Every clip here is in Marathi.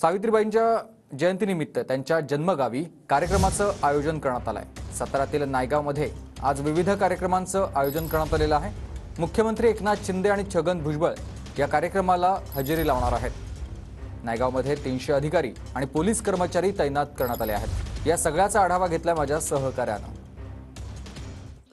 सावित्रीबाईंच्या जयंतीनिमित्त त्यांच्या जन्मगावी कार्यक्रमाचं आयोजन करण्यात आलंय। साताऱ्यातील नायगावमध्ये आज विविध कार्यक्रमांचं आयोजन करण्यात आलेलं आहे। मुख्यमंत्री एकनाथ शिंदे आणि छगन भुजबळ या कार्यक्रमाला हजेरी लावणार आहेत। नायगावमध्ये 300 अधिकारी आणि पोलीस कर्मचारी तैनात करण्यात आले आहेत। या सगळ्याचा आढावा घेतला माझ्या सहकार्यानं।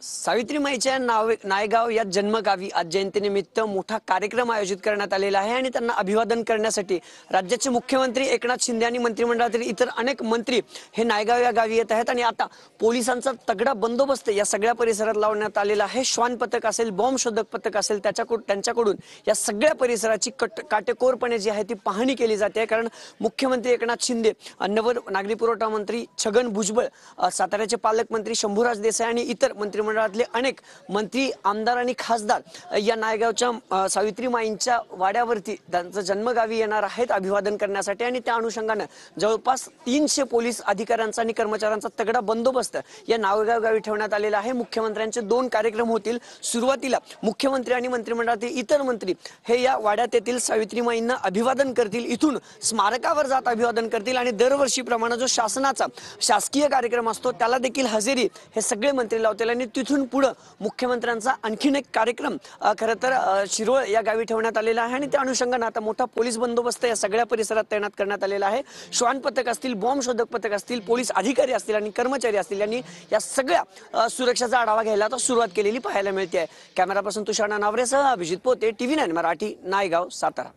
सावित्रीमाईच्या नायगाव या जन्मगावी आज जयंतीनिमित्त मोठा कार्यक्रम आयोजित करण्यात आलेला आहे आणि त्यांना अभिवादन करण्यासाठी राज्याचे मुख्यमंत्री एकनाथ शिंदे आणि मंत्रिमंडळातील इतर अनेक मंत्री हे नायगाव या गावी येत आहेत। आणि आता पोलिसांचा तगडा बंदोबस्त या सगळ्या परिसरात लावण्यात आलेला आहे। श्वान पथक असेल, बॉम्ब शोधक पथक असेल, त्यांच्याकडून या सगळ्या परिसराची काटेकोरपणे जी आहे ती पाहणी केली जाते। कारण मुख्यमंत्री एकनाथ शिंदे, अन्न व नागरी पुरवठा मंत्री छगन भुजबळ, साताऱ्याचे पालकमंत्री शंभूराज देसाई आणि इतर मंत्रिमंडळातले अनेक मंत्री, आमदार आणि खासदार या नायगावच्या सावित्रीमाईंच्या वाड्यावरती त्यांचं जन्मगावी येणार आहेत अभिवादन करण्यासाठी। आणि त्या अनुषंगाने जवळपास 300 पोलीस अधिकाऱ्यांचा आणि कर्मचाऱ्यांचा तगडा बंदोबस्त या नायगाव गावी ठेवण्यात आलेला आहे। मुख्यमंत्र्यांचे 2 कार्यक्रम होतील। सुरुवातीला मुख्यमंत्री आणि मंत्रिमंडळातील इतर मंत्री हे या वाड्यात येथील सावित्रीमाईंना अभिवादन करतील, इथून स्मारकावर जात अभिवादन करतील आणि दरवर्षीप्रमाणे जो शासकीय कार्यक्रम असतो त्याला देखील हजेरी हे सगळे मंत्री लावतील। आणि तिथून पुढे मुख्यमंत्र्यांचा आणखीन एक कार्यक्रम खरं तर शिरोळ या गावी ठेवण्यात आलेला आहे। आणि त्या अनुषंगाने आता मोठा पोलीस बंदोबस्त या सगळ्या परिसरात तैनात करण्यात आलेला आहे। श्वान पथक असतील, बॉम्ब शोधक पथक असतील, पोलीस अधिकारी असतील आणि कर्मचारी असतील यांनी या सगळ्या सुरक्षेचा आढावा घ्यायला आता सुरुवात केलेली पाहायला मिळते आहे। कॅमेरा पर्सन तुषार नावरेसह अभिजित पोते, TV9 मराठी, नायगाव, सातारा।